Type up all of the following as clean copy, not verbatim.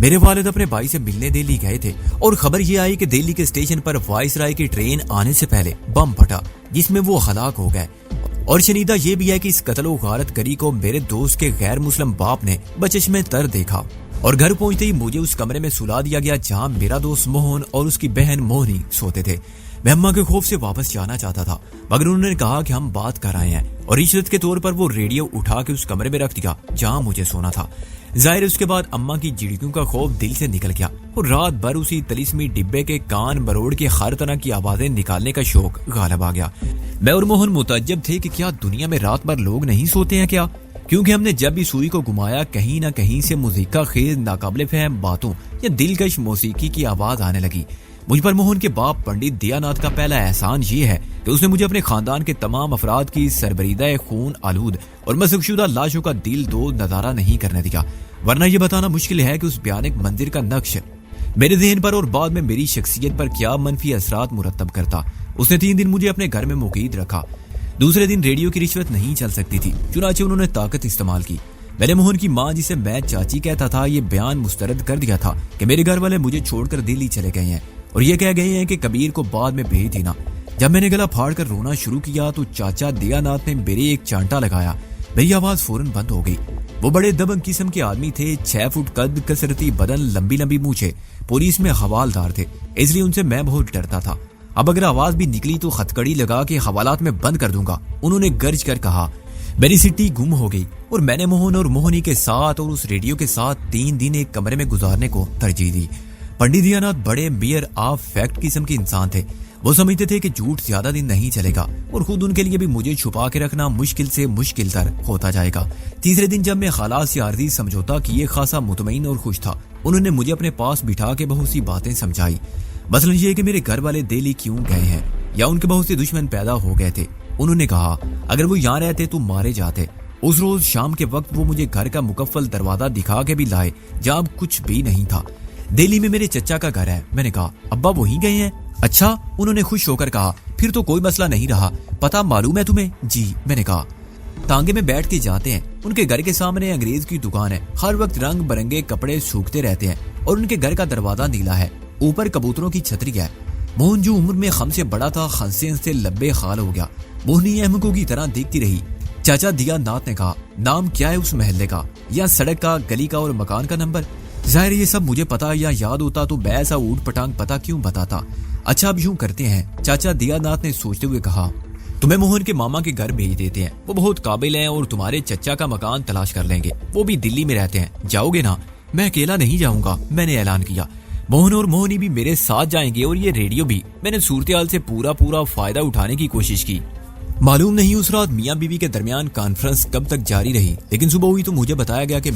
میرے والد اپنے بھائی سے ملنے دہلی گئے تھے اور خبر یہ آئی کہ دہلی کے اسٹیشن پر وائس رائے کی ٹرین آنے سے پہلے بم پھٹا جس میں وہ ہلاک ہو گئے۔ اور شنیدہ یہ بھی ہے کہ اس قتل و غارت گری کو میرے دوست کے غیر مسلم باپ نے بچشمے تر دیکھا اور گھر پہنچتے ہی مجھے اس کمرے میں سلا دیا گیا جہاں میرا دوست موہن اور اس کی بہن موہنی سوتے تھے۔ میں اماں کے خوف سے واپس جانا چاہتا تھا مگر انہوں نے کہا کہ ہم بات کر آئے ہیں اور رشوت کے طور پر وہ ریڈیو اٹھا کے اس کمرے میں رکھ دیا جہاں مجھے سونا تھا۔ ظاہر اس کے بعد اماں کی جھڑکیوں کا خوف دل سے نکل گیا اور رات بھر اسی تلسمی ڈبے کے کان بروڑ کے ہر طرح کی آوازیں نکالنے کا شوق غالب آ گیا۔ میں اور موہن متعجب تھے کہ کیا دنیا میں رات بھر لوگ نہیں سوتے ہیں کیا، کیونکہ ہم نے جب بھی سوئی کو گھمایا کہیں نہ کہیں سے موسیقی خیز ناقابل فہم باتوں یا دلکش موسیقی کی آواز آنے لگی۔ مجھ پر موہن کے باپ پنڈت دیا ناتھ کا پہلا احسان یہ ہے کہ اس نے مجھے اپنے خاندان کے تمام افراد کی سربریدہ خون آلود اور مسخ شدہ لاشوں کا دل دو نظارہ نہیں کرنے دیا، ورنہ یہ بتانا مشکل ہے کہ اس بھیانک منظر کا نقش میرے ذہن پر اور بعد میں میری شخصیت پر کیا منفی اثرات مرتب کرتا۔ اس نے 3 دن مجھے اپنے گھر میں مقید رکھا۔ دوسرے دن ریڈیو کی رشوت نہیں چل سکتی تھی، چنانچہ انہوں نے طاقت استعمال کی۔ میں نے موہن کی ماں جسے میں چاچی کہتا تھا یہ بیان مسترد کر دیا تھا کہ میرے گھر والے مجھے چھوڑ کر دلی چلے گئے ہیں اور یہ کہہ گئے ہیں کہ کبیر کو بعد میں بھیج دینا۔ جب میں نے گلا پھاڑ کر رونا شروع کیا تو چاچا دیا ناتھ نے میرے ایک چانٹا لگایا۔ میری آواز فوراً بند ہو گئی۔ وہ بڑے دبنگ قسم کے آدمی تھے، 6 فٹ قد، کثرتی بدن، لمبی لمبی مونچھیں، پولیس میں حوالدار تھے، اس لیے ان سے میں بہت ڈرتا تھا۔ اب اگر آواز بھی نکلی تو ہتھکڑی لگا کے حوالات میں بند کر دوں گا، انہوں نے گرج کر کہا۔ میری سٹی گم ہو گئی اور میں نے موہن اور موہنی کے ساتھ اور اس ریڈیو کے ساتھ 3 دن ایک کمرے میں گزارنے کو ترجیح دی۔ پنڈت دیا ناتھ بڑے میئر آف فیکٹ قسم کے انسان تھے۔ وہ سمجھتے تھے کہ جھوٹ زیادہ دن نہیں چلے گا اور خود ان کے لیے بھی مجھے چھپا کے رکھنا مشکل سے مشکل تر ہوتا جائے گا۔ تیسرے دن جب میں حالات سے عارضی سمجھوتا کیے خاصا مطمئن اور خوش تھا، انہوں نے مجھے اپنے پاس بٹھا کے بہت سی باتیں سمجھائی۔ مثلا یہ کہ میرے گھر والے دہلی کیوں گئے ہیں یا ان کے بہت سے دشمن پیدا ہو گئے تھے۔ انہوں نے کہا اگر وہ یہاں رہتے تو مارے جاتے۔ اس روز شام کے وقت وہ مجھے گھر کا مکفل دروازہ دکھا کے بھی لائے جہاں کچھ بھی نہیں تھا۔ دہلی میں میرے چچا کا گھر ہے۔ میں نے کہا ابا وہیں گئے ہیں؟ اچھا، انہوں نے خوش ہو کر کہا پھر تو کوئی مسئلہ نہیں رہا، پتہ معلوم ہے تمہیں؟ جی، میں نے کہا۔ تانگے میں بیٹھ کے جاتے ہیں، ان کے گھر کے سامنے انگریز کی دکان ہے، ہر وقت رنگ برنگے کپڑے سوکھتے رہتے ہیں اور ان کے گھر کا دروازہ نیلا ہے، اوپر کبوتروں کی چھتری ہے۔ موہن جو عمر میں ہم سے بڑا تھا ہنستے ہنستے لبے خال ہو گیا، موہنی احمقوں کی طرح دیکھتی رہی۔ چاچا دیا ناتھ نے کہا نام کیا ہے اس محلے کا یا سڑک کا، گلی کا اور مکان کا نمبر؟ ظاہر یہ سب مجھے پتا یا یاد ہوتا تو میں ایسا اوٹ پٹانگ پتا کیوں بتاتا۔ اچھا اب یوں کرتے ہیں، چاچا دیا ناتھ نے سوچتے ہوئے کہا، تمہیں موہن کے ماما کے گھر بھیج دیتے ہیں، وہ بہت قابل ہیں اور تمہارے چچا کا مکان تلاش کر لیں گے، وہ بھی دلی میں رہتے ہیں، جاؤ گے نا؟ میں اکیلا نہیں جاؤں گا، میں نے اعلان کیا۔ موہن اور موہنی بھی میرے ساتھ جائیں گے اور یہ ریڈیو بھی۔ میں نے صورتحال سے پورا فائدہ اٹھانے کی کوشش کی۔ معلوم نہیں اس رات میاں بیوی کے درمیان کانفرنس کب تک جاری رہی، لیکن صبح ہوئی تو مجھے بتایا گیا کہ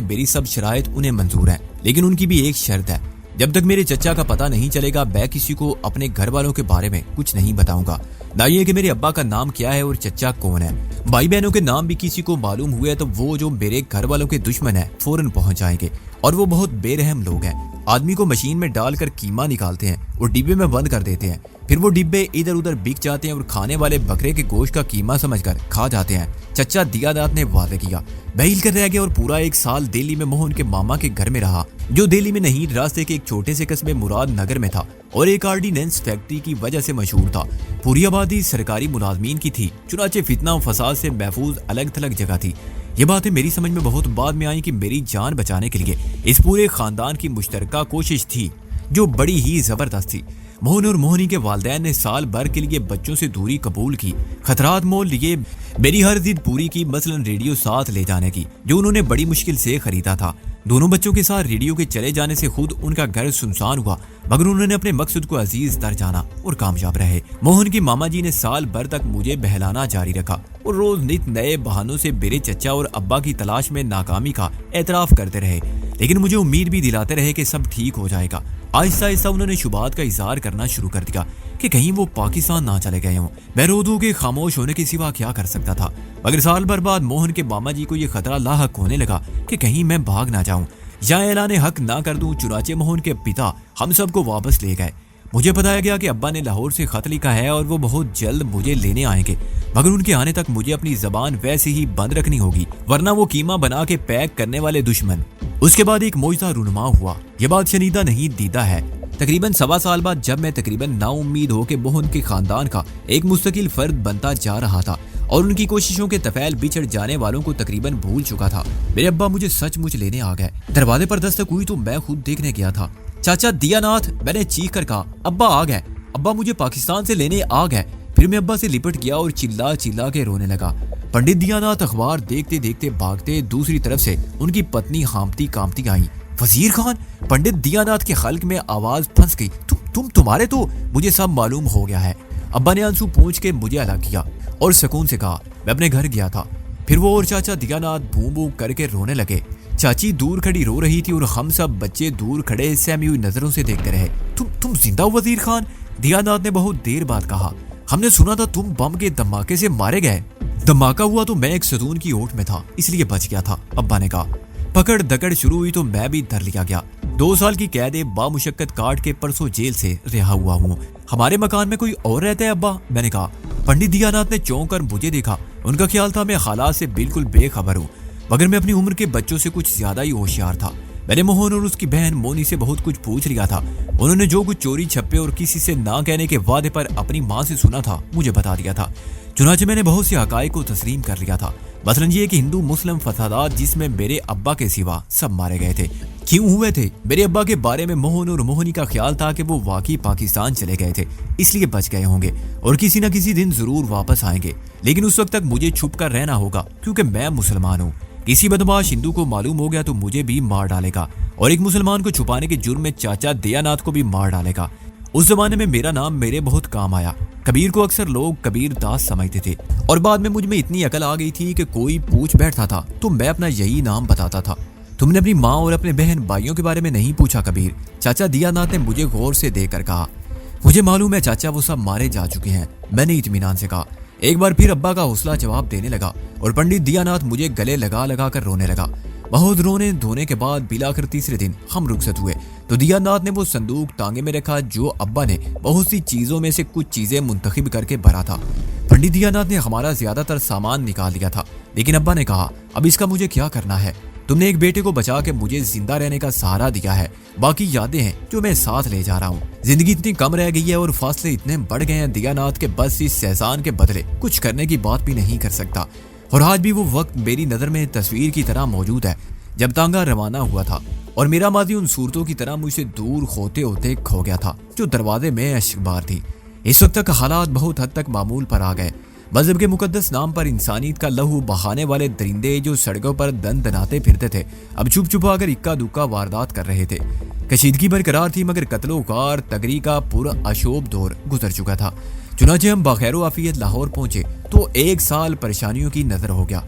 میری سب شرائط انہیں منظور ہیں، لیکن ان کی بھی ایک شرط ہے، جب تک میرے چچا کا پتہ نہیں چلے گا میں کسی کو اپنے گھر والوں کے بارے میں کچھ نہیں بتاؤں گا، نہ یہ کہ میرے ابا کا نام کیا ہے اور چچا کون ہے۔ بھائی بہنوں کے نام بھی کسی کو معلوم ہوئے تو وہ جو میرے گھر والوں کے دشمن ہیں فوراً پہنچ جائیں گے، اور وہ بہت بے رحم لوگ ہیں، آدمی کو مشین میں ڈال کر کیما نکالتے ہیں اور ڈبے میں بند کر دیتے ہیں، پھر وہ ڈبے ادھر ادھر بک جاتے ہیں اور کھانے والے بکرے کے گوشت کا کیما سمجھ کر کھا جاتے ہیں۔ چچا دیا ناتھ نے واضح کیا۔ میں ہل کر رہ گیا اور پورا 1 سال دہلی میں موہن کے ماما کے گھر میں رہا، جو دہلی میں نہیں راستے کے ایک چھوٹے سے قصبے مراد نگر میں تھا اور ایک آرڈیننس فیکٹری کی وجہ سے مشہور تھا۔ پوری آبادی سرکاری ملازمین کی تھی، چنانچہ فتنہ و فساد سے محفوظ الگ تھلگ جگہ تھی۔ یہ باتیں میری سمجھ میں بہت بعد میں آئیں کہ میری جان بچانے کے لیے اس پورے خاندان کی مشترکہ کوشش تھی جو بڑی ہی زبردست تھی۔ موہن اور موہنی کے والدین نے سال بھر کے لیے بچوں سے دوری قبول کی، خطرات مول لیے، میری ہر ضد پوری کی، مثلا ریڈیو ساتھ لے جانے کی جو انہوں نے بڑی مشکل سے خریدا تھا۔ دونوں بچوں کے ساتھ ریڈیو کے چلے جانے سے خود ان کا گھر سنسان ہوا، مگر انہوں نے اپنے مقصد کو عزیز تر جانا اور کامیاب رہے۔ موہن کی ماما جی نے سال بھر تک مجھے بہلانا جاری رکھا اور روز نت نئے بہانوں سے میرے چچا اور ابا کی تلاش میں ناکامی کا اعتراف کرتے رہے، لیکن مجھے امید بھی دلاتے رہے کہ سب ٹھیک ہو جائے گا۔ آہستہ آہستہ انہوں نے شبہات کا اظہار کرنا شروع کر دیا کہ کہیں وہ پاکستان نہ چلے گئے ہوں۔ میں رو دھو کے خاموش ہونے کے سوا کیا کر سکتا تھا، مگر سال بھر بعد موہن کے ماما جی کو یہ خطرہ لاحق ہونے لگا کہ کہیں میں بھاگ نہ جاؤں یا اعلان حق نہ کر دوں، چنانچہ موہن کے پتا ہم سب کو واپس لے گئے۔ مجھے بتایا گیا کہ ابا نے لاہور سے خط لکھا ہے اور وہ بہت جلد مجھے لینے آئیں گے، مگر ان کے آنے تک مجھے اپنی زبان ویسے ہی بند رکھنی ہوگی، ورنہ وہ قیمہ بنا کے پیک کرنے والے دشمن۔ اس کے بعد ایک معجزہ رونما ہوا۔ یہ بات شنیدہ نہیں دیدہ ہے۔ تقریباً 1.25 سال بعد جب میں تقریباً نا امید ہو کے موہن کے خاندان کا ایک مستقل فرد بنتا جا رہا تھا اور ان کی کوششوں کے طفیل بچھڑ جانے والوں کو تقریباً بھول چکا تھا، میرے ابا مجھے سچ مچ لینے آ گئے۔ دروازے پر دستک ہوئی تو میں خود دیکھنے گیا تھا۔ چاچا دیا ناتھ، میں نے چیخ کر کہا، ابا آ گئے، ابا مجھے پاکستان سے لینے آ گئے۔ پھر میں ابا سے لپٹ گیا اور چلا چلا کے رونے لگا۔ پنڈت دیا ناتھ اخبار دیکھتے دیکھتے بھاگتے دوسری طرف سے ان کی پتنی ہامتی کامتی آئی۔ وزیر خان! پنڈت دیا ناتھ کے خلق میں آواز پھنس گئی۔ تمہارے تو مجھے سب معلوم ہو گیا ہے۔ ابا نے آنسو پونچھ کے مجھے الگ کیا اور سکون سے کہا، میں اپنے گھر گیا تھا۔ پھر وہ اور چاچا دیا ناتھ بھوں بھوں کر کے رونے لگے۔ چاچی دور کھڑی رو رہی تھی اور ہم سب بچے دور کھڑے سہمی ہوئی نظروں سے دیکھتے رہے۔ تم زندہ ہو وزیر خان؟ دیا ناتھ نے بہت دیر بعد کہا۔ ہم نے سنا تھا تم بم کے دھماکے سے مارے گئے۔ دھماکہ ہوا تو میں ایک ستون کی اوٹ میں تھا، اس لیے بچ گیا تھا، ابا نے کہا۔ پکڑ دکڑ شروع ہوئی تو میں بھی دھر لیا گیا۔ 2 سال کی قید با مشقت کاٹ کے پرسوں جیل سے رہا ہوا ہوں۔ ہمارے مکان میں کوئی اور رہتا ہے ابا؟ میں نے کہا۔ پنڈت دیا ناتھ نے چونک کر مجھے دیکھا۔ ان کا خیال تھا میں حالات سے بالکل بے خبر ہوں، مگر میں اپنی عمر کے بچوں سے کچھ زیادہ ہی ہوشیار تھا۔ میں نے موہن اور اس کی بہن مونی سے بہت کچھ پوچھ لیا تھا۔ انہوں نے جو کچھ چوری چھپے اور کسی سے نہ کہنے کے وعدے پر اپنی ماں سے سنا تھا مجھے بتا دیا تھا۔ چنانچہ میں نے بہت سے حقائق کو تسلیم کر لیا تھا، مثلاً یہ کہ ہندو مسلم فسادات جس میں میرے ابا کے سوا سب مارے گئے تھے کیوں ہوئے تھے۔ میرے ابا کے بارے میں موہن اور موہنی کا خیال تھا کہ وہ واقعی پاکستان چلے گئے تھے، اس لیے بچ گئے ہوں گے اور کسی نہ کسی دن ضرور واپس آئیں گے، لیکن اس وقت تک مجھے چھپ کر رہنا ہوگا کیونکہ میں مسلمان ہوں۔ کسی بدمعاش ہندو کو معلوم ہو گیا تو مجھے بھی مار ڈالے گا اور ایک مسلمان کو چھپانے کے جرم میں چاچا دیا ناتھ کو بھی مار ڈالے گا۔ اس زمانے میں میرا نام میرے بہت کام آیا۔ کبیر کو اکثر لوگ کبیر داس سمجھتے تھے اور بعد میں مجھ میں اتنی عقل آ گئی تھی کہ کوئی پوچھ بیٹھتا تھا تو میں اپنا یہی نام بتاتا تھا۔ تم نے اپنی ماں اور اپنے بہن بھائیوں کے بارے میں نہیں پوچھا کبیر؟ چاچا دیا ناتھ نے مجھے غور سے دیکھ کر کہا۔ مجھے معلوم ہے چاچا، وہ سب مارے جا چکے ہیں، میں نے اطمینان سے کہا۔ ایک بار پھر ابا کا حوصلہ جواب دینے لگا اور پنڈت دیا ناتھ مجھے گلے لگا لگا کر رونے لگا۔ بہت رونے دھونے کے بعد بلاخر تیسرے دن ہم رخصت ہوئے تو دیا ناتھ نے وہ صندوق ٹانگے میں رکھا جو ابا نے بہت سی چیزوں میں سے کچھ چیزیں منتخب کر کے بھرا تھا۔ پنڈت دیا ناتھ نے ہمارا زیادہ تر سامان نکال لیا تھا، لیکن ابا نے کہا، اب اس کا مجھے کیا کرنا ہے؟ تم نے ایک بیٹے کو بچا کے مجھے زندہ رہنے کا سہارا دیا ہے، باقی یادیں ہیں جو میں ساتھ لے جا رہا ہوں۔ زندگی اتنی کم رہ گئی ہے اور فاصلے اتنے بڑھ گئے ہیں دیا ناتھ کے بس اس احسان کے بدلے کچھ کرنے کی بات بھی نہیں کر سکتا۔ اور آج بھی وہ وقت میری نظر میں تصویر کی طرح موجود ہے جب تانگا روانہ ہوا تھا اور میرا ماضی ان صورتوں کی طرح مجھ سے دور ہوتے ہوتے کھو گیا تھا جو دروازے میں اشکبار تھی۔ اس وقت تک حالات بہت حد تک معمول پر آ گئے۔ مذہب کے مقدس نام پر انسانیت کا لہو بہانے والے درندے جو سڑکوں پر دن دناتے پھرتے تھے اب چھپ چھپا کر اکا دکا واردات کر رہے تھے۔ کشیدگی برقرار تھی مگر قتل و غار تگری کا پورا اشوب دور گزر چکا تھا۔ چنانچہ ہم بخیر و عافیت لاہور پہنچے تو 1 سال پریشانیوں کی نظر ہو گیا۔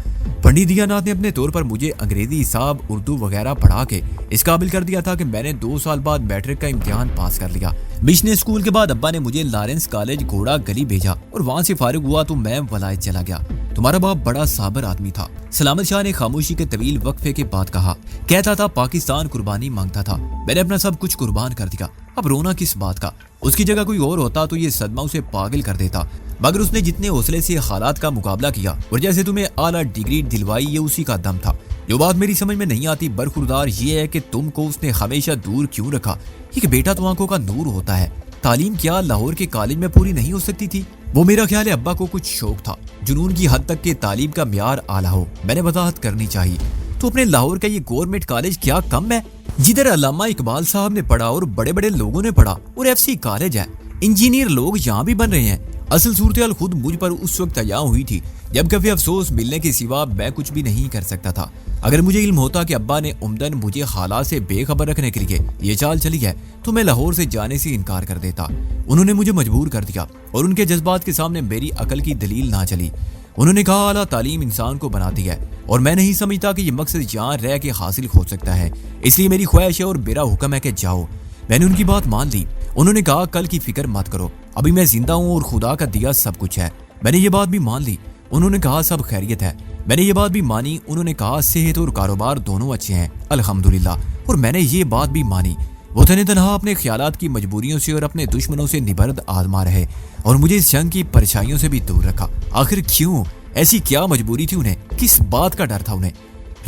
پنڈت دیا ناتھ نے اپنے طور پر مجھے انگریزی، حساب، اردو وغیرہ پڑھا کے اس قابل کر دیا تھا کہ میں نے 2 سال بعد میٹرک کا امتحان پاس کر لیا۔ مشن اسکول کے بعد ابا نے مجھے لارنس کالج گھوڑا گلی بھیجا اور وہاں سے فارغ ہوا تو میں ولایت چلا گیا۔ تمہارا باپ بڑا صابر آدمی تھا، سلامت شاہ نے خاموشی کے طویل وقفے کے بعد کہا۔ کہتا تھا پاکستان قربانی مانگتا تھا، میں نے اپنا سب کچھ قربان کر دیا، اب رونا کس بات کا؟ اس کی جگہ کوئی اور ہوتا تو یہ صدمہ اسے پاگل کر دیتا، مگر اس نے جتنے حوصلے سے حالات کا مقابلہ کیا اور جیسے تمہیں اعلیٰ ڈگری دلوائی یہ اسی کا دم تھا۔ جو بات میری سمجھ میں نہیں آتی برخوردار یہ ہے کہ تم کو اس نے ہمیشہ دور کیوں رکھا؟ ایک بیٹا تو آنکھوں کا نور ہوتا ہے، تعلیم کیا لاہور کے کالج میں پوری نہیں ہو سکتی تھی؟ وہ میرا خیال ہے ابا کو کچھ شوق تھا جنون کی حد تک کہ تعلیم کا معیار اعلیٰ ہو۔ میں نے وضاحت کرنی چاہیے تو اپنے لاہور کا یہ گورنمنٹ کالج کیا کم ہے جدھر علامہ اقبال صاحب نے پڑھا اور بڑے بڑے لوگوں نے پڑھا اور ایف سی کالج ہے، انجینئر لوگ یہاں بھی بن رہے ہیں۔ اصل صورتحال خود مجھ پر اس وقت عیاں ہوئی تھی جب کبھی افسوس ملنے کے سوا میں کچھ بھی نہیں کر سکتا تھا۔ اگر مجھے علم ہوتا کہ ابا نے عمدن مجھے حالات سے بے خبر رکھنے کے لیے یہ چال چلی ہے تو میں لاہور سے جانے سے انکار کر دیتا۔ انہوں نے مجھے مجبور کر دیا اور ان کے جذبات کے سامنے میری عقل کی دلیل نہ چلی۔ انہوں نے کہا اعلیٰ تعلیم انسان کو بناتی ہے اور میں نہیں سمجھتا کہ یہ مقصد یہاں رہ کے حاصل ہو سکتا ہے، اس لیے میری خواہش ہے اور میرا حکم ہے کہ جاؤ۔ میں نے ان کی بات مان لی۔ انہوں نے کہا کل کی فکر مت کرو، ابھی میں زندہ ہوں اور خدا کا دیا سب کچھ ہے۔ میں نے یہ بات بھی مان لی۔ انہوں نے کہا سب خیریت ہے۔ میں نے یہ بات بھی مانی۔ انہوں نے کہا صحت اور کاروبار دونوں اچھے ہیں الحمدللہ، اور میں نے یہ بات بھی مانی۔ وہ تنہا تنہا اپنے خیالات کی مجبوریوں سے اور اپنے دشمنوں سے نبرد آزما رہے اور مجھے اس جنگ کی پریشانیوں سے بھی دور رکھا۔ آخر کیوں؟ ایسی کیا مجبوری تھی انہیں؟ کس بات کا ڈر تھا انہیں؟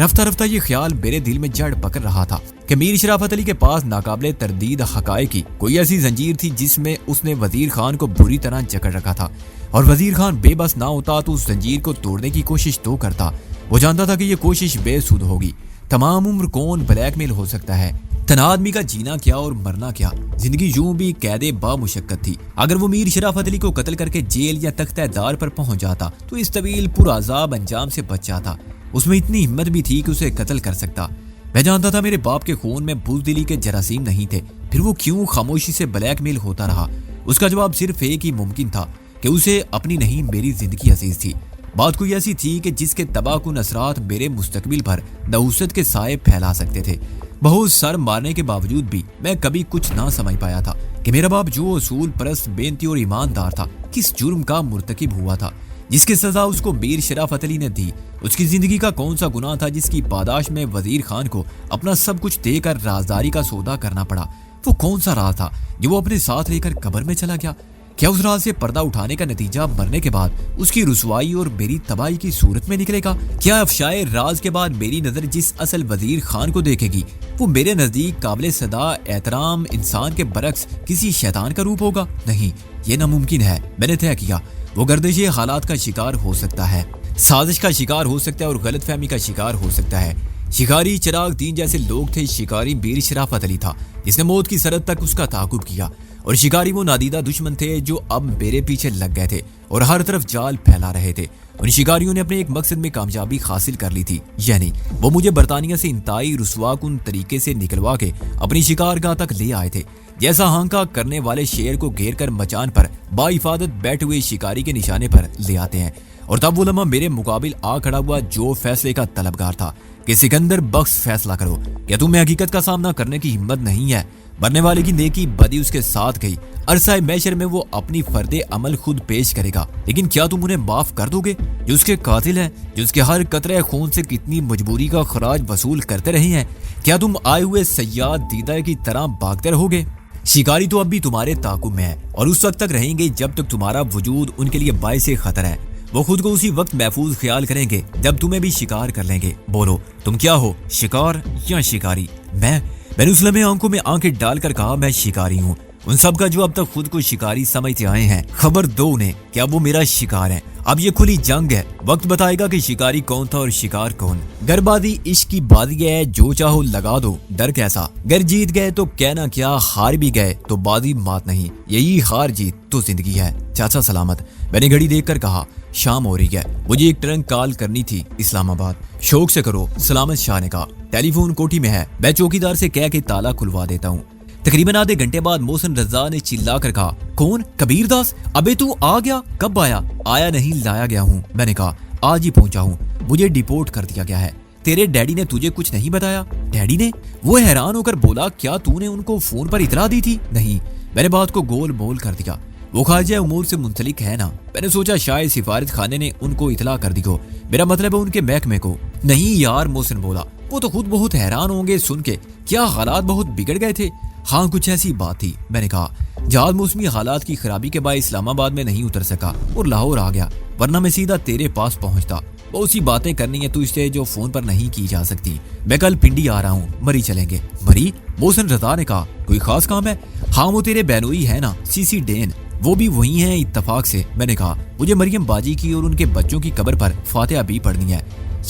رفتہ رفتہ یہ خیال میرے دل میں جڑ پکڑ رہا تھا کہ میر شرافت علی کے پاس ناقابل تردید حقائق کی کوئی ایسی زنجیر تھی جس میں اس نے وزیر خان کو بری طرح جکڑ رکھا تھا، اور وزیر خان بے بس نہ ہوتا تو اس زنجیر کو توڑنے کی کوشش تو کرتا۔ وہ جانتا تھا کہ یہ کوشش بے سود ہوگی۔ تمام عمر کون بلیک میل ہو سکتا ہے؟ تنہا آدمی کا جینا کیا اور مرنا کیا؟ زندگی یوں بھی قید با مشقت تھی۔ اگر وہ میر شرافت علی کو قتل کر کے جیل یا تختہ دار پر پہنچ جاتا تو اس طویل پرعذاب انجام سے بچ جاتا۔ اس میں اتنی ہمت بھی تھی کہ اسے قتل کر سکتا۔ میں جانتا تھا میرے باپ کے خون میں بزدلی کے جراثیم نہیں تھے، پھر وہ کیوں خاموشی سے بلیک میل ہوتا رہا؟ اس کا جواب صرف ایک ہی ممکن تھا کہ اسے اپنی نہیں میری زندگی عزیز تھی۔ بات کوئی ایسی تھی کہ جس کے تباہ کن اثرات میرے مستقبل پر نحوست کے سائے پھیلا سکتے تھے۔ بہت سر مارنے کے باوجود بھی میں کبھی کچھ نہ سمجھ پایا تھا کہ میرا باپ جو اصول پرست، محنتی اور ایماندار تھا، کس جرم کا مرتکب ہوا تھا جس کی سزا اس کو میر شرافت علی نے دی۔ اس کی زندگی کا کون سا گناہ تھا جس کی پاداش میں وزیر خان کو اپنا سب کچھ دے کر رازداری کا سودا کرنا پڑا؟ وہ کون سا راز تھا جو وہ اپنے ساتھ لے کر قبر میں چلا گیا؟ کیا اس راز سے پردہ اٹھانے کا نتیجہ مرنے کے بعد اس کی رسوائی اور میری تباہی کی صورت میں نکلے گا؟ کیا افشائے راز کے بعد میری نظر جس اصل وزیر خان کو دیکھے گی وہ میرے نزدیک قابل صدا احترام انسان کے برعکس کسی شیطان کا روپ ہوگا؟ نہیں، یہ ناممکن ہے۔ میں نے طے کیا وہ گردش حالات کا شکار ہو سکتا ہے، سازش کا شکار ہو سکتا ہے اور غلط فہمی کا شکار ہو سکتا ہے۔ شکاری چراغ دین جیسے لوگ تھے، شکاری میر شرافت علی تھا جس نے موت کی سرحد تک اس کا تعاقب کیا، اور شکاری وہ نادیدہ دشمن تھے جو اب میرے پیچھے لگ گئے تھے اور ہر طرف جال پھیلا رہے تھے۔ ان شکاریوں نے اپنے ایک مقصد میں کامیابی حاصل کر لی تھی، یعنی وہ مجھے برطانیہ سے انتہائی رسوا کن طریقے سے نکلوا کے اپنی شکارگاہ تک لے آئے تھے، جیسا ہانکا کرنے والے شیر کو گھیر کر مچان پر با حفاظت بیٹھے ہوئے شکاری کے نشانے پر لے آتے ہیں۔ اور تب وہ لمحہ میرے مقابل آ کھڑا ہوا جو فیصلے کا طلبگار تھا کہ سکندر بخش فیصلہ کرو، کیا تمہیں حقیقت کا سامنا کرنے کی ہمت نہیں ہے؟ مرنے والے کی نیکی بدی اس کے ساتھ گئی، عرصہ محشر میں وہ اپنی فرد عمل خود پیش کرے گا، لیکن کیا تم انہیں معاف کر دو گے جو اس کے قاتل ہیں، جو اس کے ہر قطرے خون سے کتنی مجبوری کا خراج وصول کرتے رہے ہیں؟ کیا تم آئے ہوئے صیاد دیدہ کی طرح بھاگتے رہو گے؟ شکاری تو اب بھی تمہارے تعاقب میں ہے اور اس وقت تک رہیں گے جب تک تمہارا وجود ان کے لیے باعث خطر ہے۔ وہ خود کو اسی وقت محفوظ خیال کریں گے جب تمہیں بھی شکار کر لیں گے۔ بولو تم کیا ہو، شکار یا شکاری؟ میں نے اس لمحے آنکھوں میں آنکھیں ڈال کر کہا میں شکاری ہوں۔ ان سب کا جو اب تک خود کو شکاری سمجھتے آئے ہیں، خبر دو انہیں کیا وہ میرا شکار ہے۔ اب یہ کھلی جنگ ہے، وقت بتائے گا کہ شکاری کون تھا اور شکار کون۔ گربادی عشق کی بازی ہے، جو چاہو لگا دو، ڈر کیسا؟ گر جیت گئے تو کہنا کیا، ہار بھی گئے تو بازی مات نہیں، یہی ہار جیت تو زندگی ہے۔ چاچا سلامت، میں نے گھڑی دیکھ کر کہا شام ہو رہی ہے، مجھے ایک ٹرنک کال کرنی تھی اسلام آباد۔ شوق سے کرو، سلامت شاہ نے کہا۔ ٹیلی فون کوٹھی میں ہے، میں چوکیدار سے کہہ کے تالا کھلوا دیتا ہوں۔ تقریباً آدھے گھنٹے بعد محسن رضا نے چلا کر کہا کون؟ کبیر داس؟ ابے تو آ گیا؟ کب آیا؟ آیا نہیں، لایا گیا ہوں۔ میں نے کہا آج ہی پہنچا ہوں، مجھے ڈیپورٹ کر دیا گیا ہے۔ تیرے ڈیڈی نے تجھے کچھ نہیں بتایا؟ ڈیڈی نے؟ وہ حیران ہو کر بولا کیا تو نے ان کو فون پر اطلاع دی تھی؟ نہیں، میں نے بات کو گول مول کر دیا، وہ خارجہ امور سے منسلک ہے نا، میں نے سوچا شاید سفارت خانے نے ان کو اطلاع کر دی ہو، میرا مطلب ہے ان کے محکمے کو۔ نہیں یار، محسن بولا، وہ تو خود بہت حیران ہوں گے سن کے، کیا حالات بہت بگڑ گئے تھے؟ ہاں کچھ ایسی بات تھی۔ میں نے کہا جہاز موسمی حالات کی خرابی کے باعث اسلام آباد میں نہیں اتر سکا اور لاہور آ گیا، ورنہ میں سیدھا تیرے پاس پہنچتا۔ بہت سی باتیں کرنی ہیں تو اس سے جو فون پر نہیں کی جا سکتی۔ میں کل پنڈی آ رہا ہوں، مری چلیں گے۔ مری؟ محسن رضا نے کہا کوئی خاص کام ہے؟ ہاں وہ تیرے بہنوئی ہے نا، سی سی ڈین، وہ بھی وہی ہیں اتفاق سے۔ میں نے کہا مجھے مریم باجی کی اور ان کے بچوں کی قبر پر فاتحہ بھی پڑھنی ہے۔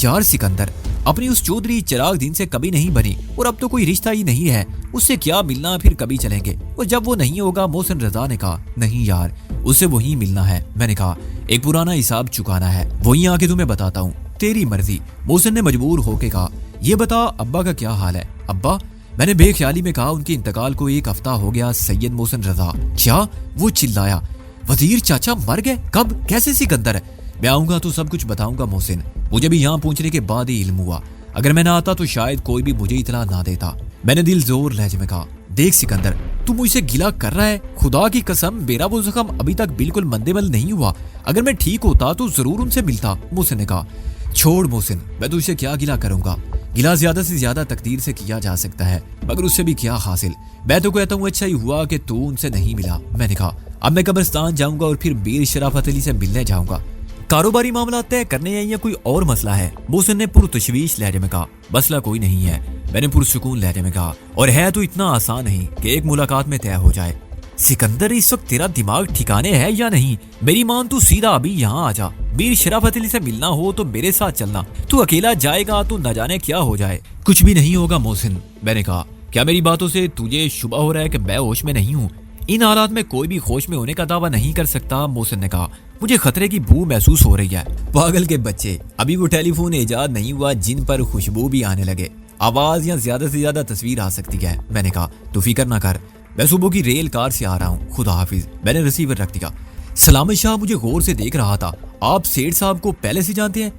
یار سکندر، اپنی اس چودھری چراغ دین سے کبھی نہیں بنی اور اب تو کوئی رشتہ ہی نہیں ہے، اس سے کیا ملنا، پھر کبھی چلیں گے۔ اور جب وہ نہیں ہوگا، محسن رضا نے کہا نہیں یار، اس سے وہی ملنا ہے۔ میں نے کہا ایک پرانا حساب چکانا ہے، وہیں آ کے تمہیں بتاتا ہوں، تیری مرضی۔ محسن نے مجبور ہو کے کہا یہ بتا ابا کا کیا حال ہے؟ ابا؟ میں نے بے خیالی میں کہا ان کے انتقال کو 1 ہفتہ ہو گیا سید محسن رضا۔ کیا؟ وہ چلایا، وزیر چاچا مر گئے؟ کب؟ کیسے سکندر؟ میں آؤں گا تو سب کچھ بتاؤں گا محسن، مجھے بھی یہاں پہنچنے کے بعد ہی علم ہوا، اگر میں نہ آتا تو شاید کوئی بھی مجھے اطلاع نہ دیتا۔ میں نے دل زور لہجے میں کہا دیکھ سکندر، تو مجھ سے گلہ کر رہا ہے، خدا کی قسم میرا وہ زخم ابھی تک بالکل مندمل نہیں ہوا، اگر میں ٹھیک ہوتا تو ضرور ان سے ملتا۔ محسن نے کہا چھوڑ محسن، میں تجھ سے کیا گلہ کروں گا، گلا زیادہ سے زیادہ تقدیر سے کیا جا سکتا ہے، مگر اس سے بھی کیا حاصل۔ میں تو کہتا ہوں اچھا ہی ہوا کہ تو ان سے نہیں ملا۔ میں نے کہا اب میں قبرستان جاؤں گا اور پھر میر شرافت علی سے ملنے جاؤں گا۔ کاروباری معاملات طے کرنے ہیں یا کوئی اور مسئلہ ہے؟ محسن نے پرتشویش لہجے میں کہا مسئلہ کوئی نہیں ہے۔ میں نے پرسکون لہجے میں کہا اور ہے تو اتنا آسان نہیں کہ ایک ملاقات میں طے ہو جائے۔ سکندر اس وقت تیرا دماغ ٹھکانے ہے یا نہیں؟ میری مان تو سیدھا ابھی یہاں آ جا، میر شرافت علی سے ملنا ہو تو میرے ساتھ چلنا، تو اکیلا جائے گا تو نہ جانے کیا ہو جائے۔ کچھ بھی نہیں ہوگا محسن، میں نے کہا کیا میری باتوں سے تجھے شبہ ہو رہا ہے کہ میں ہوش میں نہیں ہوں؟ ان حالات میں کوئی بھی ہوش میں ہونے کا دعویٰ نہیں کر سکتا، محسن نے کہا۔ مجھے خطرے کی بو محسوس ہو رہی ہے۔ پاگل کے بچے، ابھی وہ ٹیلی فون ایجاد نہیں ہوا جن پر خوشبو بھی آنے لگے، آواز یا زیادہ سے زیادہ تصویر آ سکتی ہے۔ میں نے کہا تو فکر نہ کر، میں صبح کی ریل کار سے آ رہا ہوں، خدا حافظ۔ میں نے ریسیور رکھ دیا۔ سلامت شاہ مجھے غور سے دیکھ رہا تھا۔ آپ سیٹھ صاحب کو پہلے سے جانتے ہیں؟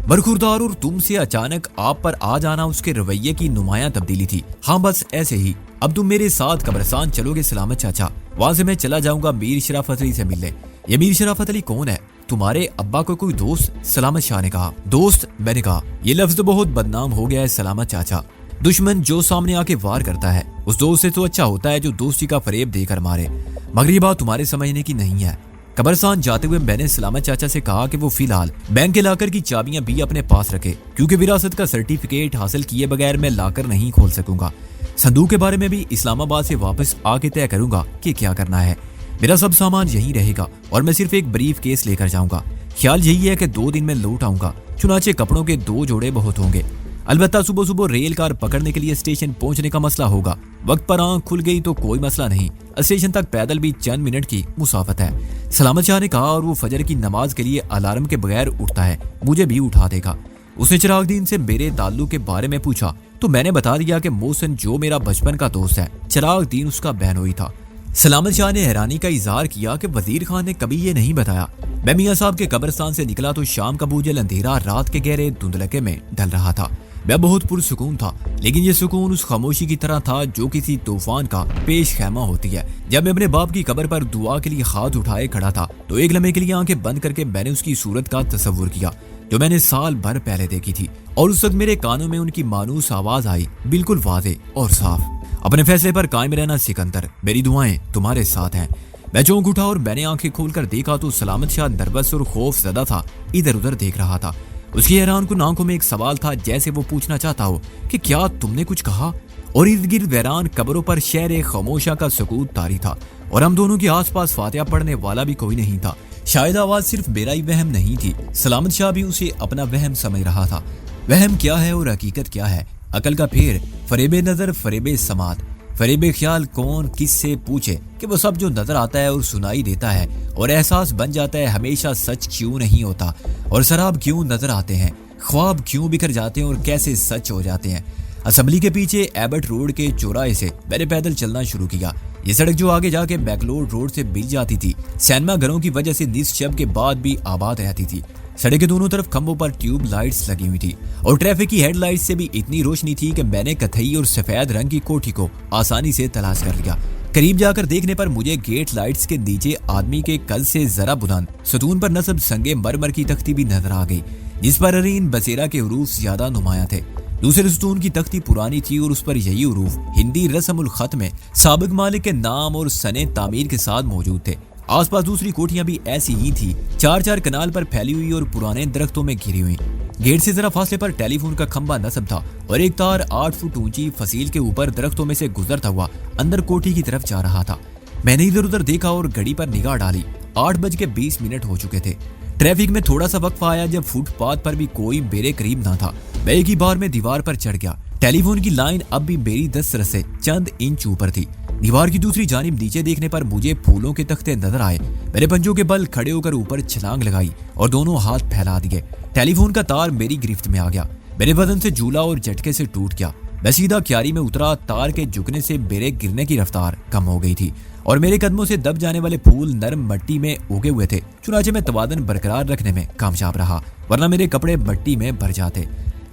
برخوردار اور تم سے اچانک آپ پر آ جانا اس کے رویے کی نمایاں تبدیلی تھی۔ ہاں بس ایسے ہی۔ اب تم میرے ساتھ قبرستان چلو گے سلامت چاچا، وہاں سے میں چلا جاؤں گا میر شرافت علی سے ملنے۔ یہ میر شرافت علی کون ہے؟ تمہارے ابا کو کوئی دوست؟ سلامت شاہ نے کہا۔ دوست؟ میں نے کہا یہ لفظ تو بہت بدنام ہو گیا ہے سلامت چاچا۔ دشمن جو سامنے آ کے وار کرتا ہے اس دوست سے تو اچھا ہوتا ہے جو دوستی کا فریب دے کر مارے، مگر یہ بات تمہارے سمجھنے کی نہیں ہے۔ قبرستان جاتے ہوئے میں نے سلامت چاچا سے کہا کہ وہ فی الحال بینک کے لاکر کی چابیاں بھی اپنے پاس رکھے، کیونکہ وراثت کا سرٹیفکیٹ حاصل کیے بغیر میں لاکر نہیں کھول سکوں گا۔ صندوق کے بارے میں بھی اسلام آباد سے واپس آ کے طے کروں گا کہ کیا کرنا ہے۔ میرا سب سامان یہیں رہے گا اور میں صرف ایک بریف کیس لے کر جاؤں گا۔ خیال یہی ہے کہ 2 دن میں لوٹ آؤں گا، چنانچہ کپڑوں کے 2 جوڑے بہت ہوں گے۔ البتہ صبح صبح ریل کار پکڑنے کے لیے اسٹیشن پہنچنے کا مسئلہ ہوگا۔ وقت پر آنکھ کھل گئی تو کوئی مسئلہ نہیں، اسٹیشن تک پیدل بھی چند منٹ کی مسافت ہے۔ سلامت شاہ نے کہا اور وہ فجر کی نماز کے لیے الارم کے بغیر اٹھتا ہے، مجھے بھی اٹھا دے گا۔ اس نے چراغ دین سے میرے تعلق کے بارے میں پوچھا تو میں نے بتا دیا کہ محسن جو میرا بچپن کا دوست ہے، چراغ دین اس کا بہنوئی تھا۔ سلامت شاہ نے حیرانی کا اظہار کیا کہ وزیر خان نے کبھی یہ نہیں بتایا۔ میں میاں صاحب کے قبرستان سے نکلا تو شام کا بوجھل اندھیرا رات کے گہرے دھندلکے میں ڈھل رہا تھا۔ میں بہت پرسکون تھا، لیکن یہ سکون اس خاموشی کی طرح تھا جو کسی طوفان کا پیش خیمہ ہوتی ہے۔ جب میں اپنے باپ کی قبر پر دعا کے لیے ہاتھ اٹھائے کھڑا تھا تو ایک لمحے کے لیے آنکھیں بند کر کے میں نے اس کی صورت کا تصور کیا جو میں نے سال بھر پہلے دیکھی تھی، اور اس وقت میرے کانوں میں ان کی مانوس آواز آئی، بالکل واضح اور صاف۔ اپنے فیصلے پر قائم رہنا سکندر، میری دعائیں تمہارے ساتھ ہیں۔ میں چونک اٹھا اور میں نے آنکھیں کھول کر دیکھا تو سلامت شاہ نروس اور خوف زدہ تھا، ادھر ادھر دیکھ رہا تھا۔ اس کی حیران کن آنکھوں میں ایک سوال تھا، جیسے وہ پوچھنا چاہتا ہو کہ کیا تم نے کچھ کہا؟ اور ارد گرد ویران قبروں پر شہر خاموشہ کا سکوت طاری تھا، اور ہم دونوں کے آس پاس فاتحہ پڑھنے والا بھی کوئی نہیں تھا۔ شاید آواز صرف میرا ہی وہم نہیں تھی، سلامت شاہ بھی اسے اپنا وہم سمجھ رہا تھا۔ وہم کیا ہے اور حقیقت کیا ہے؟ عقل کا پھیر، فریب نظر، فریب سماعت، فریب خیال۔ کون کس سے پوچھے کہ وہ سب جو نظر آتا ہے اور سنائی دیتا ہے اور احساس بن جاتا ہے ہمیشہ سچ کیوں نہیں ہوتا، اور سراب کیوں نظر آتے ہیں، خواب کیوں بکھر جاتے ہیں اور کیسے سچ ہو جاتے ہیں۔ اسمبلی کے پیچھے ایبٹ روڈ کے چوراہے سے میں نے پیدل چلنا شروع کیا۔ یہ سڑک جو آگے جا کے بیکلوڈ روڈ سے مل جاتی تھی، سینما گھروں کی وجہ سے نصف شب کے بعد بھی آباد رہتی تھی۔ سڑک کے دونوں طرف کھمبوں پر ٹیوب لائٹس لگی ہوئی تھی، اور ٹریفک کی ہیڈ لائٹس سے بھی اتنی روشنی تھی کہ میں نے کتھئی اور سفید رنگ کی کوٹھی کو آسانی سے تلاش کر لیا۔ قریب جا کر دیکھنے پر مجھے گیٹ لائٹس کے نیچے آدمی کے قد سے ذرا بلند ستون پر نصب سنگ مرمر کی تختی بھی نظر آ گئی، جس پر ارین بسیرا کے حروف زیادہ نمایاں تھے۔ دوسرے ستون کی تختی پرانی تھی اور اس پر یہی حروف ہندی رسم الخط میں سابق مالک کے نام اور سنِ تعمیر کے ساتھ موجود تھے۔ آس پاس دوسری کوٹھیاں بھی ایسی ہی تھی، 4 کنال پر پھیلی ہوئی اور پرانے درختوں میں گھری ہوئی۔ گیٹ سے ذرا فاصلے پر ٹیلی فون کا کھمبا نصب تھا، اور ایک تار 8 فٹ اونچی فصیل کے اوپر درختوں میں سے گزرتا ہوا اندر کوٹھی کی طرف جا رہا تھا۔ میں نے ادھر ادھر دیکھا اور گھڑی پر نگاہ ڈالی، 8:20 ہو چکے تھے۔ ٹریفک میں تھوڑا سا وقفہ آیا جب فٹ پاتھ پر بھی کوئی میرے قریب نہ تھا۔ میں ایک ہی بار میں دیوار پر چڑھ گیا۔ ٹیلی فون کی لائن اب بھی میری دسترس سے چند انچ اوپر تھی۔ دیوار کی دوسری جانب نیچے دیکھنے پر مجھے پھولوں کے تختے نظر آئے۔ میرے پنجوں کے بل کھڑے ہو کر اوپر چھلانگ لگائی اور دونوں ہاتھ پھیلا دیے۔ ٹیلی فون کا تار میری گرفت میں آ گیا، میرے بدن سے جھولا اور جھٹکے سے ٹوٹ گیا۔ میں سیدھا کیاری میں اترا۔ تار کے جھکنے سے میرے گرنے کی رفتار کم ہو گئی تھی، اور میرے قدموں سے دب جانے والے پھول نرم مٹی میں اگے ہوئے تھے، چنانچہ میں توازن برقرار رکھنے میں کامیاب رہا، ورنہ میرے کپڑے مٹی میں بھر جاتے۔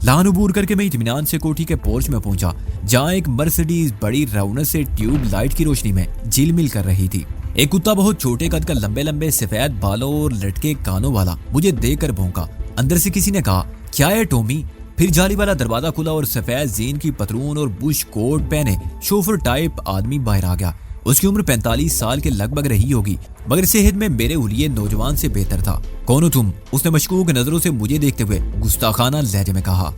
لان عبور کر کے میں اطمینان سے کوٹھی کے پورچ میں پہنچا، جہاں ایک مرسڈیز بڑی رونق سے ٹیوب لائٹ کی روشنی میں جھل مل کر رہی تھی۔ ایک کتا بہت چھوٹے قد کا، لمبے لمبے سفید بالوں اور لٹکے کانوں والا، مجھے دیکھ کر بھونکا۔ اندر سے کسی نے کہا، کیا ہے ٹومی؟ پھر جالی والا دروازہ کھلا اور سفید زین کی پتلون اور بش کوٹ پہنے شوفر ٹائپ آدمی باہر آ گیا۔ اس کی عمر 45 سال کے لگ بھگ رہی ہوگی، مگر صحت میں میرے لیے نوجوان سے بہتر تھا۔ کون ہو تم؟ اس نے مشکوک نظروں سے مجھے دیکھتے ہوئے گستاخانہ لہجے میں کہا۔